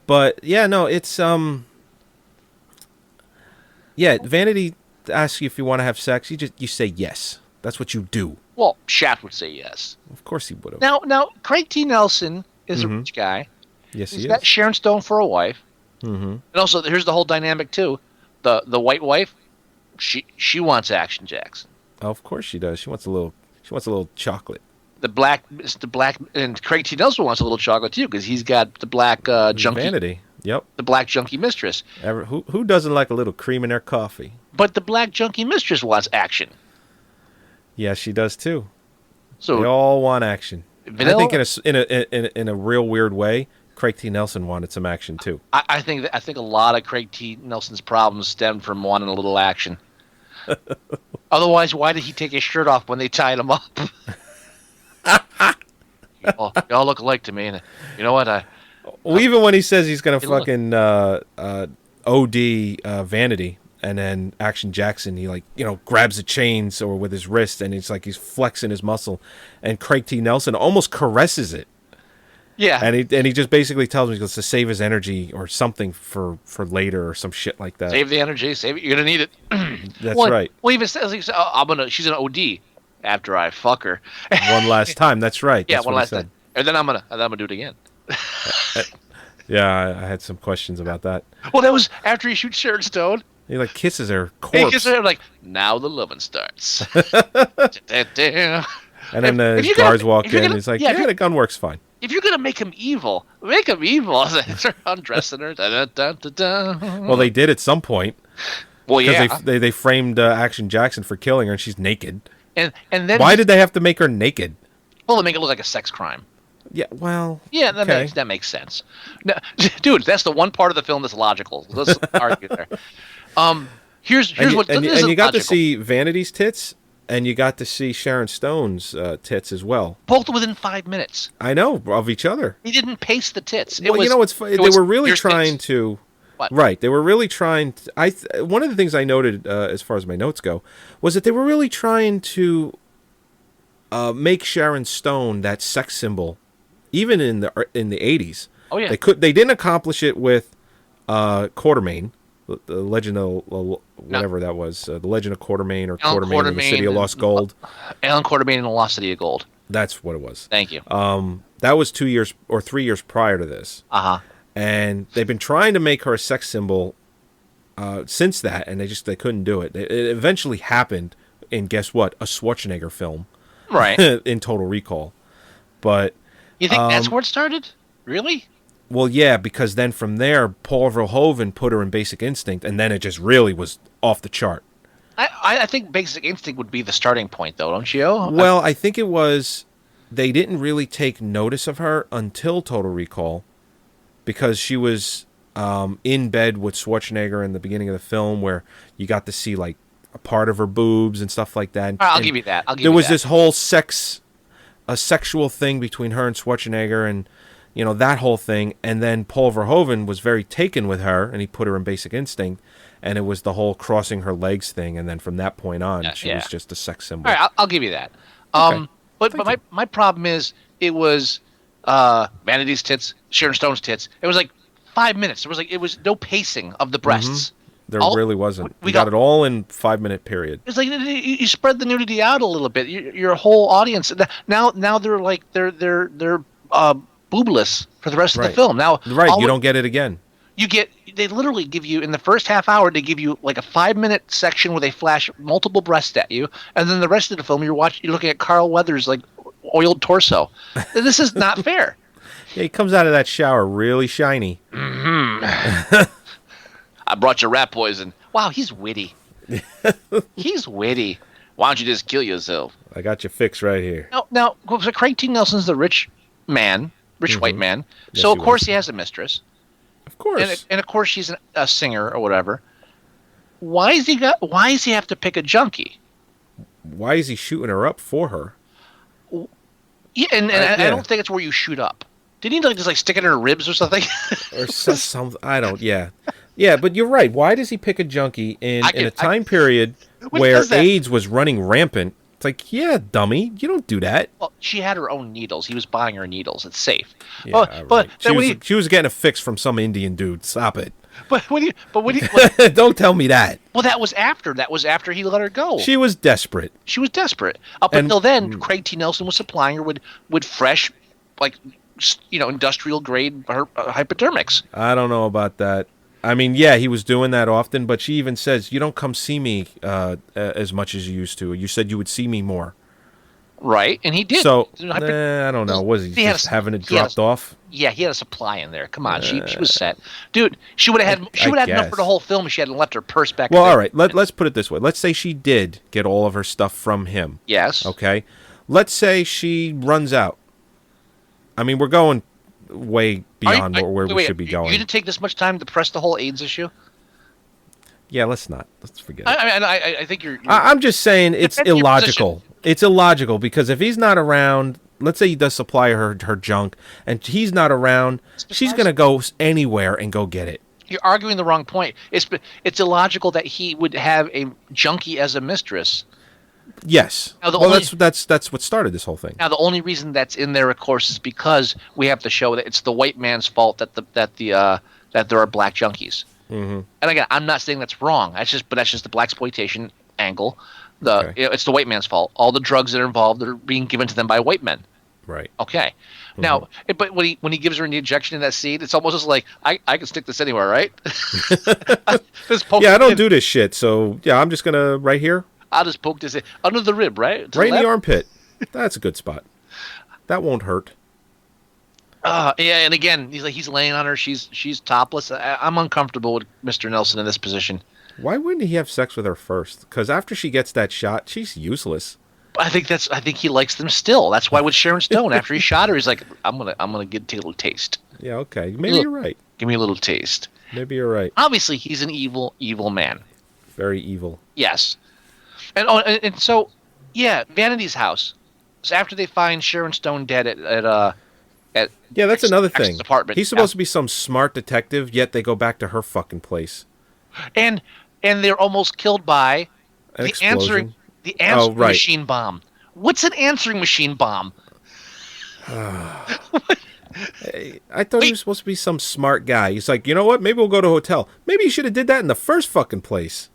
But yeah, no, it's yeah, Vanity asks you if you want to have sex. You say yes. That's what you do. Well, Shaft would say yes. Of course he would have. Now, Craig T. Nelson is a rich guy. Yes, He's he got is. Sharon Stone for a wife. Mm-hmm. And also, here's the whole dynamic too. The white wife, she wants Action Jackson. Oh, of course she does. She wants a little chocolate. The black, and Craig T. Nelson wants a little chocolate too because he's got the black junkie, Vanity. Yep. the black junkie mistress. Who doesn't like a little cream in their coffee? But the black junkie mistress wants action. Yeah, she does too. So They all want action. Vanilla- I think in a real weird way, Craig T. Nelson wanted some action too. I think a lot of Craig T. Nelson's problems stemmed from wanting a little action. Otherwise, why did he take his shirt off when they tied him up? y'all look alike to me, and you know what? Well, even when he says he's gonna Hey, look. fucking OD Vanity, and then Action Jackson, he grabs the chains or with his wrist, and it's like he's flexing his muscle, and Craig T. Nelson almost caresses it, Yeah, and he just basically tells him he goes to save his energy or something for later or some shit like that. save the energy, save it. You're gonna need it. That's Well, right. Well, even says she's an OD after I fuck her. One last time. That's right. Yeah, That's one what he last said. time, and then I'm gonna do it again. Yeah, I had some questions about that. Well, that was after he shoots Sharon Stone. He kisses her He corpse, gets her like, now the loving starts. and then If his you're gonna- guards walk if you're in. gonna- He's like, yeah, if "Yeah, you're- the gun works fine." If you're gonna make him evil, make him evil. They're undressing her. Da, da, da, da, da. Well, they did at some point Well, because yeah. they framed Action Jackson for killing her, and she's naked. and then Why did they have to make her naked? well, they make it look like a sex crime. Yeah, well, Yeah, that okay. makes sense. No, dude, that's the one part of the film that's logical. Let's argue there. Here's what and this is you got to logical. see Vanity's tits, and you got to see Sharon Stone's tits as well. Both within 5 minutes. I know, of each other. He didn't pace the tits. Well, you know what's funny? They were really trying to. What? Right, they were really trying. One of the things I noted, as far as my notes go, was that they were really trying to make Sharon Stone that sex symbol, even in the 80s. Oh yeah. They didn't accomplish it with Quartermain, the Legend of whatever that was, the Legend of Quartermain or Alan Quartermain and the City of Quartermain Lost Gold. Alan Quartermain and the Lost City of Gold. That's what it was. Thank you. That was 2 years or 3 years prior to this. Uh-huh. And they've been trying to make her a sex symbol since that, and they couldn't do it. It eventually happened in, guess what, a Schwarzenegger film. Right. In Total Recall. But, You think that's where it started? Really? well, yeah, because then from there, Paul Verhoeven put her in Basic Instinct, and then it just really was off the chart. I think Basic Instinct would be the starting point, though, don't you? Well, I think it was they didn't really take notice of her until Total Recall, because she was in bed with Schwarzenegger in the beginning of the film, where you got to see like a part of her boobs and stuff like that. I'll And give you that. there was this whole sexual thing between her and Schwarzenegger, and that whole thing. And then Paul Verhoeven was very taken with her, and he put her in Basic Instinct, and it was the whole crossing her legs thing. And then from that point on, she was just a sex symbol. All right, I'll give you that. Okay. But my problem is it was Vanity's tits, Sharon Stone's tits. It was like 5 minutes. It was no pacing of the breasts. There really wasn't. We got got it all in 5-minute period. It's like you spread the nudity out a little bit. Your whole audience now they're like they're boobless for the rest of the film. Now you don't get it again. They literally give you in the first half hour, they give you like a 5-minute section where they flash multiple breasts at you, and then the rest of the film you're looking at Carl Weathers' like oiled torso. This is not fair. Yeah, he comes out of that shower really shiny. I brought you rat poison. Wow, he's witty. He's witty. Why don't you just kill yourself? I got your fix right here. Now, Craig T. Nelson's the rich white man. Yes, So of course he has a mistress. Of course. And of course she's a singer or whatever. Why does he have to pick a junkie? Why is he shooting her up for her? Yeah, and I don't think it's where you shoot up. Didn't he just stick it in her ribs or something? Or something. I don't. Yeah. Yeah, but you're right. Why does he pick a junkie in a time period where AIDS was running rampant? It's like, yeah, dummy, you don't do that. Well, she had her own needles. He was buying her needles. It's safe. Yeah, but she was getting a fix from some Indian dude. Stop it. But when you don't tell me that. Well, that was after he let her go. She was desperate. Up until then, Craig T. Nelson was supplying her with fresh, industrial grade hypodermics. I don't know about that. I mean, yeah, he was doing that often, but she even says, you don't come see me as much as you used to. You said you would see me more. Right, and he did. So, I don't know. Was he just having it dropped off? Yeah, he had a supply in there. Come on, she was set. Dude, she would have had enough for the whole film if she hadn't left her purse back. Well, all right, let's put it this way. Let's say she did get all of her stuff from him. Yes. Okay? Let's say she runs out. I mean, we're going way beyond where we should be going. You didn't take this much time to press the whole AIDS issue? Yeah, let's not. Let's forget it. I think you're I'm just saying it's illogical. It's illogical because if he's not around, let's say he does supply her junk, and he's not around, she's going to go anywhere and go get it. You're arguing the wrong point. It's illogical that he would have a junkie as a mistress. Yes. That's what started this whole thing. Now, the only reason that's in there, of course, is because we have to show that it's the white man's fault that there are black junkies. Mm-hmm. And again, I'm not saying that's wrong. That's just the blaxploitation angle. It's the white man's fault. All the drugs that are involved are being given to them by white men. Right. Okay. Mm-hmm. Now, but when he gives her the injection in that scene, it's almost just like I can stick this anywhere, right? I don't do this shit. So yeah, I'm just gonna right here. I'll just poke this in under the rib, right? Right in the armpit. That's a good spot. That won't hurt. Yeah, and again, he's laying on her. She's topless. I'm uncomfortable with Mr. Nelson in this position. Why wouldn't he have sex with her first? Because after she gets that shot, she's useless. I think he likes them still. That's why with Sharon Stone, after he shot her, he's like, I'm gonna take a little taste. Yeah, okay. Maybe you're right. Give me a little taste. Maybe you're right. Obviously, he's an evil man. Very evil. Yes. And so, yeah, Vanity's house. So after they find Sharon Stone dead at that's another thing. Apartment. He's supposed to be some smart detective, yet they go back to her fucking place. And they're almost killed by an explosion. The answering machine bomb. What's an answering machine bomb? I thought he was supposed to be some smart guy. He's like, you know what? Maybe we'll go to a hotel. Maybe you should have did that in the first fucking place.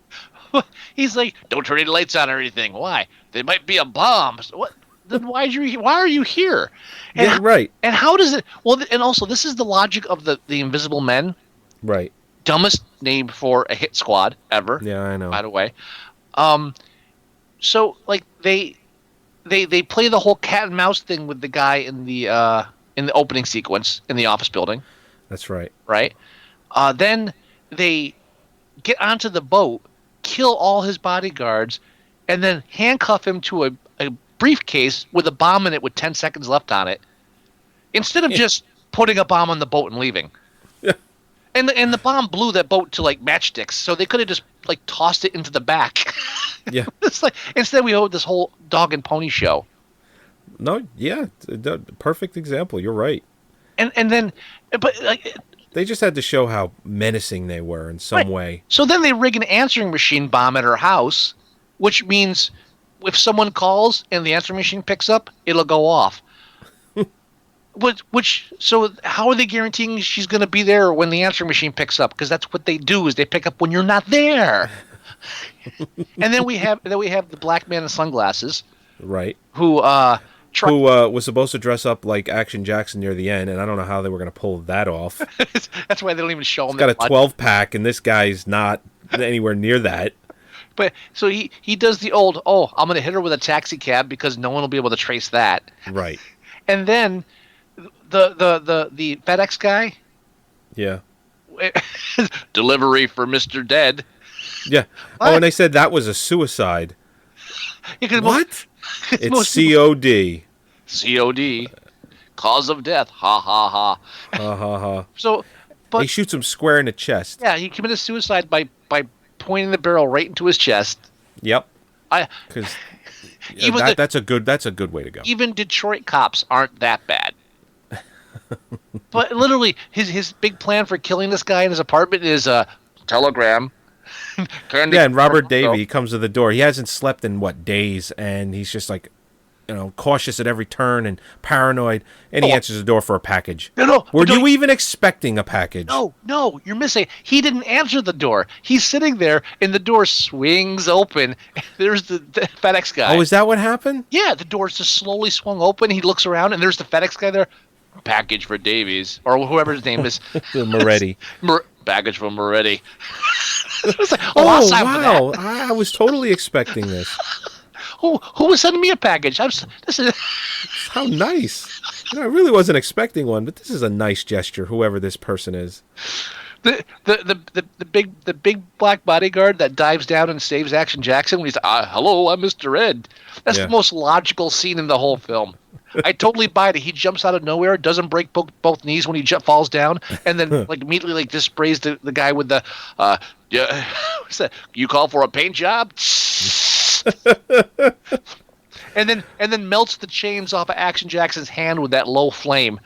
He's like, don't turn any lights on or anything. Why? There might be a bomb. So what? Then why are you here? And yeah, right. And how does it? Well, and also this is the logic of the Invisible Men. Right. Dumbest name for a hit squad ever. Yeah, I know. By the way, so like they play the whole cat and mouse thing with the guy in the opening sequence in the office building. That's right. Right. Then they get onto the boat, kill all his bodyguards, and then handcuff him to a briefcase with a bomb in it with 10 seconds left on it, instead of just putting a bomb on the boat and leaving. Yeah. And the bomb blew that boat to like matchsticks, so they could have just like tossed it into the back. Yeah. It's like instead we owed this whole dog and pony show. No, yeah, perfect example. You're right. And then, but like They just had to show how menacing they were in some way. So then they rig an answering machine bomb at her house, which means if someone calls and the answering machine picks up, it'll go off. So how are they guaranteeing she's going to be there when the answering machine picks up? Because that's what they do, is they pick up when you're not there. And then we have the black man in sunglasses, Right. who was supposed to dress up like Action Jackson near the end, and I don't know how they were going to pull that off. That's why they don't even show him. He's got a 12-pack, and this guy's not anywhere near that. But so he does the old, I'm going to hit her with a taxi cab because no one will be able to trace that. Right. And then the FedEx guy, Yeah. delivery for Mr. Dead. Yeah. What? Oh, and they said that was a suicide. Yeah, 'cause What? It's most COD. COD, cause of death. Ha ha ha. Ha ha ha. So, He but shoots him square in the chest. yeah, he committed suicide by pointing the barrel right into his chest. Yep. I Because Even that's a good way to go. even Detroit cops aren't that bad. But literally, his big plan for killing this guy in his apartment is a telegram. Yeah, and Robert Davey comes to the door. He hasn't slept in days, and he's just like, cautious at every turn and paranoid. And he answers the door for a package. No. Were you even expecting a package? No, you're missing. He didn't answer the door. He's sitting there, and the door swings open. There's the FedEx guy. Oh, is that what happened? Yeah, the door's just slowly swung open. He looks around, and there's the FedEx guy there. Package for Davies, or whoever his name is. Moretti. Baggage from Moretti. It's like, Oh, I'll sign for that. wow. I was totally expecting this. Who was sending me a package? This is How nice. I really wasn't expecting one, but this is a nice gesture, whoever this person is. the big black bodyguard that dives down and saves Action Jackson when he's hello, I'm Mr. Ed. That's the most logical scene in the whole film. I totally buy it. He jumps out of nowhere, doesn't break both knees when he falls down, and then immediately just sprays the guy with the what's that? You call for a paint job? And then melts the chains off of Action Jackson's hand with that low flame.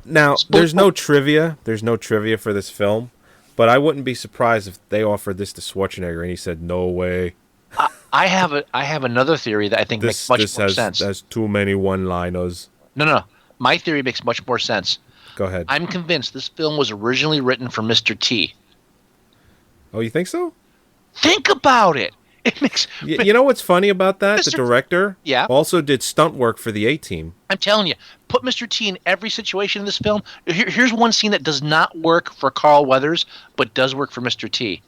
Now there's no trivia. There's no trivia for this film, but I wouldn't be surprised if they offered this to Schwarzenegger and he said, "No way." I have another theory that I think makes much more sense. This has too many one-liners. No. My theory makes much more sense. Go ahead. I'm convinced this film was originally written for Mr. T. Oh, you think so? Think about it. It makes. You know what's funny about that? Mr. The director also did stunt work for the A-Team. I'm telling you, put Mr. T in every situation in this film. Here's one scene that does not work for Carl Weathers, but does work for Mr. T.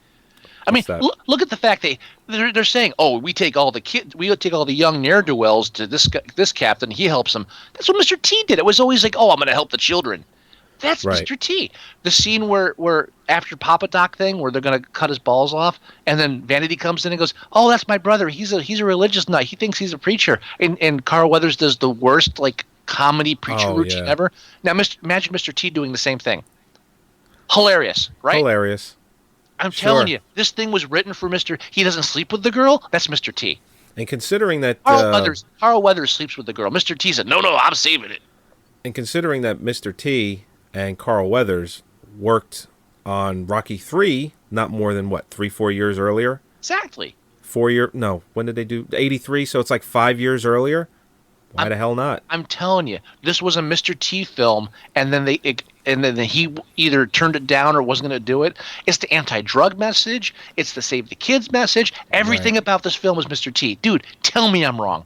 I mean, look at the fact they're saying, we take all the kids, we take all the young ne'er-do-wells to this captain. He helps them. That's what Mr. T did. It was always like, I'm going to help the children. That's right. Mr. T. The scene where after Papa Doc thing, where they're going to cut his balls off, and then Vanity comes in and goes, that's my brother. He's a religious nut. He thinks he's a preacher. And Carl Weathers does the worst comedy preacher routine ever. Now, imagine Mr. T doing the same thing. Hilarious, right? Hilarious. I'm telling you, this thing was written for Mr. He doesn't sleep with the girl. That's Mr. T. And considering that Carl Weathers sleeps with the girl, Mr. T said, "No, I'm saving it." And considering that Mr. T and Carl Weathers worked on Rocky 3 not more than 3-4 years earlier. Exactly. 4 year? No. When did they do 83? So it's 5 years earlier. Why the hell not? I'm telling you, this was a Mr. T film, and then he either turned it down or wasn't going to do it. It's the anti-drug message. It's the save the kids message. Everything about this film is Mr. T. Dude, tell me I'm wrong.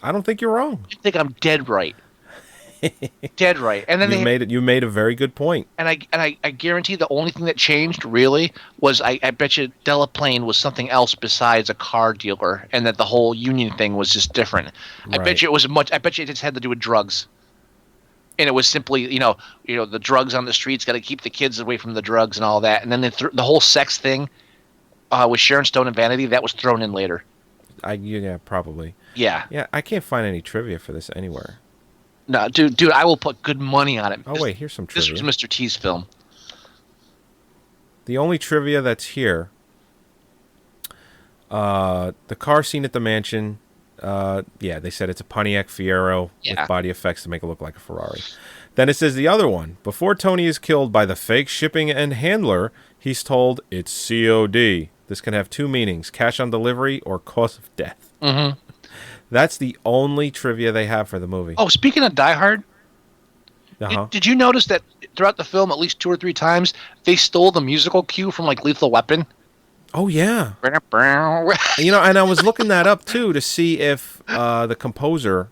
I don't think you're wrong. I think I'm dead right. Dead right. And then you made a very good point. And I guarantee the only thing that changed really was I bet you Delaplane was something else besides a car dealer, and that the whole union thing was just different. Right. I bet you it just had to do with drugs. And it was simply, the drugs on the streets, got to keep the kids away from the drugs and all that. And then the whole sex thing with Sharon Stone and Vanity, that was thrown in later. Yeah, probably. Yeah. Yeah, I can't find any trivia for this anywhere. No, dude, I will put good money on it. Oh wait, here's some This trivia. was Mr. T's film. The only trivia that's here, the car scene at the mansion, yeah, they said it's a Pontiac Fiero Yeah. with body effects to make it look like a Ferrari. Then it says the other one. Before Tony is killed by the fake shipping and handler, he's told it's COD. This can have two meanings, cash on delivery or cause of death. Mm-hmm. That's the only trivia they have for the movie. Oh, speaking of Die Hard, Uh-huh. did you notice that throughout the film, at least 2 or 3 times, they stole the musical cue from like Lethal Weapon? Oh, yeah. Oh, You know, and I was looking that up, too, to see if the composer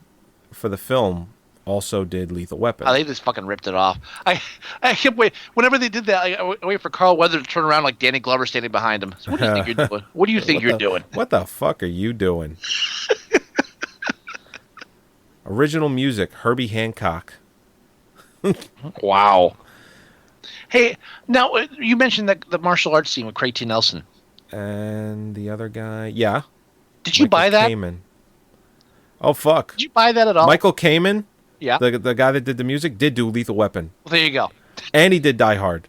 for the film also did Lethal Weapon. they just fucking ripped it off. I kept wait. Whenever they did that, I wait for Carl Weather to turn around like Danny Glover standing behind him. So what do you think you're doing? What do you think you're doing? What the fuck are you doing? Original music, Herbie Hancock. Wow. Hey, now you mentioned that the martial arts scene with Craig T. Nelson. And the other guy, yeah. Did you Michael buy that? Kamen. Oh, fuck. Did you buy that at all? Michael Kamen, Yeah. the guy that did the music, did do Lethal Weapon. Well, there you go. And he did Die Hard.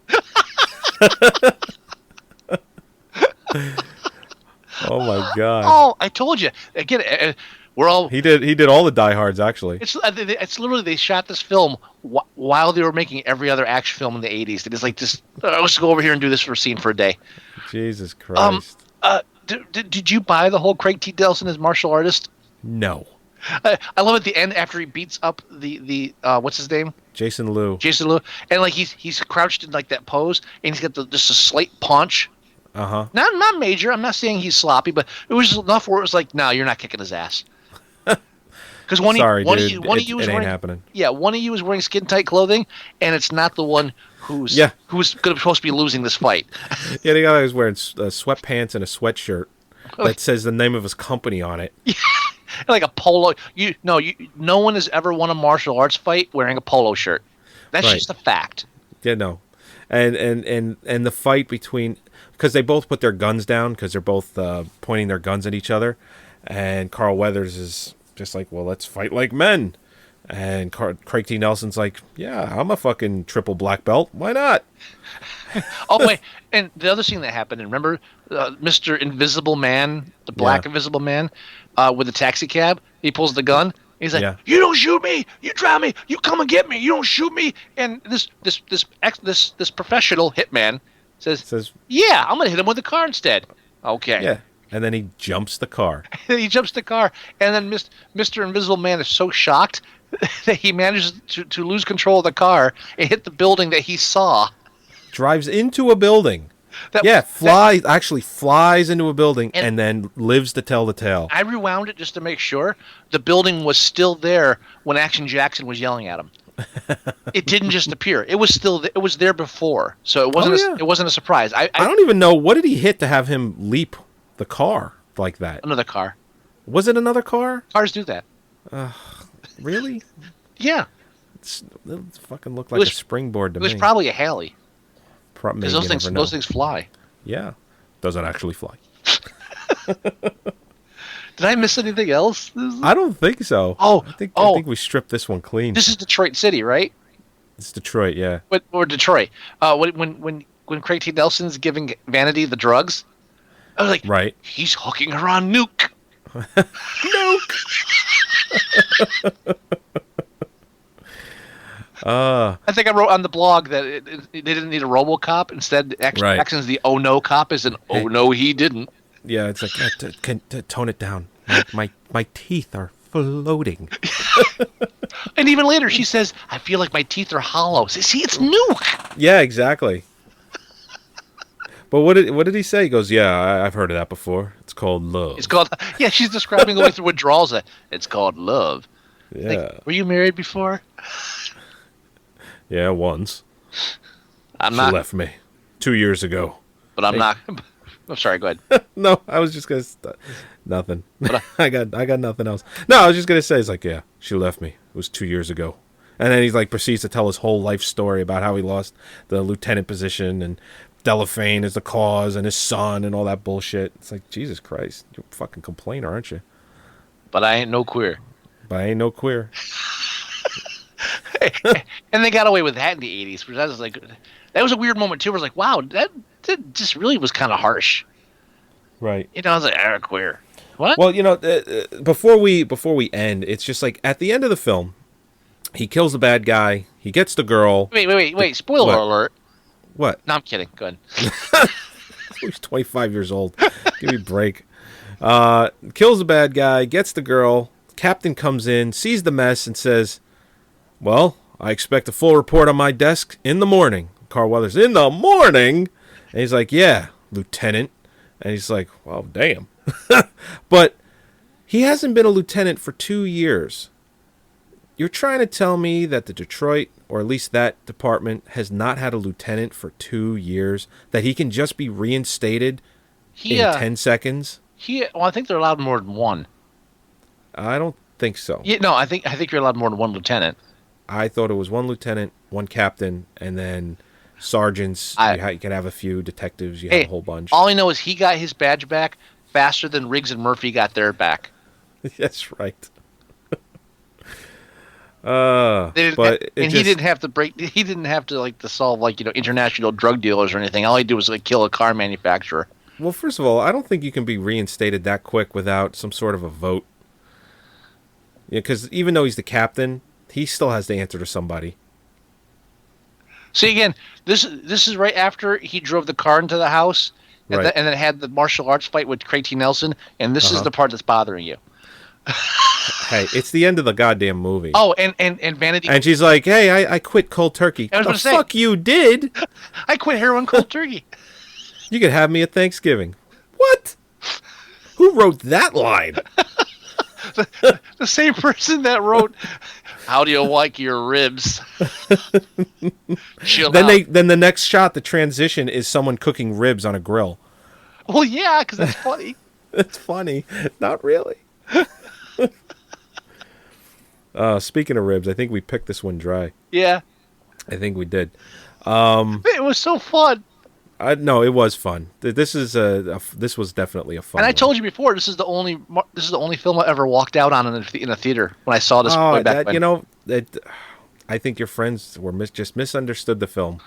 Oh, my God. Oh, I told you. Again, we're all. He did all the Die Hards, actually. It's literally they shot this film while they were making every other action film in the 80s. They just like let's go over here and do this for a scene for a day. Jesus Christ. Did you buy the whole Craig T. Nelson as martial artist? No. I love at the end after he beats up the what's his name? Jason Liu. Jason Liu, and like he's crouched in like that pose, and he's got just a slight paunch. Uh-huh. Not major. I'm not saying he's sloppy, but it was just enough where it was like, no, you're not kicking his ass. Because one Sorry, of dude. you It was ain't wearing, happening. yeah, one of you is wearing skin tight clothing, and it's not the one who's supposed to be losing this fight. Yeah, the guy was wearing sweatpants and a sweatshirt that says the name of his company on it. Like a polo. No one has ever won a martial arts fight wearing a polo shirt. That's Right. just a fact. Yeah, no. And the fight between, because they both put their guns down because they're both pointing their guns at each other, and Carl Weathers is just like, well, let's fight like men. And Craig T. Nelson's like, yeah, I'm a fucking triple black belt. Why not? Oh wait, and the other thing that happened, and remember, Mr. Invisible Man, the black Invisible Man, with the taxi cab, he pulls the gun. He's like, Yeah. "You don't shoot me. You drive me. You come and get me. You don't shoot me." And this professional hitman says, "Yeah, I'm gonna hit him with the car instead." Okay. Yeah. And then he jumps the car. He jumps the car, and then Mr. Invisible Man is so shocked that he manages to lose control of the car and hit the building that he saw. Drives into a building. Actually flies into a building and then lives to tell the tale. I rewound it just to make sure the building was still there when Action Jackson was yelling at him. It didn't just appear; it was still it was there before, so it wasn't it wasn't a surprise. I don't even know, what did he hit to have him leap the car like that? Another car. Was it another car? Cars do that. Really? Yeah. It fucking looked like a springboard to me. It was probably a Halley. Because Because those things fly. Yeah. Doesn't actually fly. Did I miss anything else? I don't think so. Oh, I think we stripped this one clean. This is Detroit City, right? It's Detroit, yeah. Or Detroit. When Craig T. Nelson's giving Vanity the drugs, I was like, right. He's hooking her on Nuke. Nuke. I think I wrote on the blog that they didn't need a RoboCop. Instead, Jackson's the oh no cop is an oh no he didn't. Yeah, it's like tone it down. My teeth are floating. And even later, she says, "I feel like my teeth are hollow." See, it's Nuke. Yeah, exactly. But what did he say? He goes, "Yeah, I've heard of that before. It's called love." It's called. Yeah, she's describing going through withdrawals. It's called love. Yeah. Like, were you married before? Yeah, once. She left me 2 years ago. But I'm not. I'm sorry. Go ahead. No, I was just gonna nothing. I got nothing else. No, I was just gonna say, it's like, yeah, she left me. It was 2 years ago. And then he proceeds to tell his whole life story about how he lost the lieutenant position and Delaphane is the cause and his son and all that bullshit. It's like, Jesus Christ, you're a fucking complainer, aren't you? But I ain't no queer. But I ain't no queer. And they got away with that in the 80s. Which I was like, that was a weird moment too. Where I was like, wow, that just really was kind of harsh. Right. You know, I was like, queer. What? Well, you know, before we end, it's just like at the end of the film, he kills the bad guy. He gets the girl. Wait. Spoiler alert. What? No, I'm kidding. Go ahead. He's 25 years old. Give me a break. Kills the bad guy, gets the girl. Captain comes in, sees the mess, and says, well, I expect a full report on my desk in the morning. Carl Weathers, in the morning? And he's like, yeah, Lieutenant. And he's like, well, damn. But he hasn't been a lieutenant for 2 years. You're trying to tell me that the Detroit, or at least that department, has not had a lieutenant for 2 years? That he can just be reinstated in 10 seconds? Well, I think they're allowed more than one. I don't think so. Yeah, no, I think you're allowed more than one lieutenant. I thought it was one lieutenant, one captain, and then sergeants. You can have a few detectives. You have a whole bunch. All I know is he got his badge back faster than Riggs and Murphy got their back. That's right. He didn't have to He didn't have to to solve international drug dealers or anything. All he did was kill a car manufacturer. Well, first of all, I don't think you can be reinstated that quick without some sort of a vote. Because even though he's the captain, he still has to answer to somebody. See, again, this is right after he drove the car into the house and, Right. and then had the martial arts fight with Craig T. Nelson, and this is the part that's bothering you. Hey, it's the end of the goddamn movie. Oh, and Vanity... And she's like, hey, I quit cold turkey. I was the gonna say- fuck you did? I quit heroin cold turkey. You could have me at Thanksgiving. What? Who wrote that line? The same person that wrote, "How do you like your ribs?" Chill out. Then the next shot, the transition is someone cooking ribs on a grill. Well, yeah, because that's funny. It's funny. Not really. Speaking of ribs, I think we picked this one dry. Yeah, I think we did. it was so fun. No, it was fun. This was definitely a fun. And I one. told you before, this is the only film I ever walked out on in a theater when I saw this way back when. I think your friends were just misunderstood the film.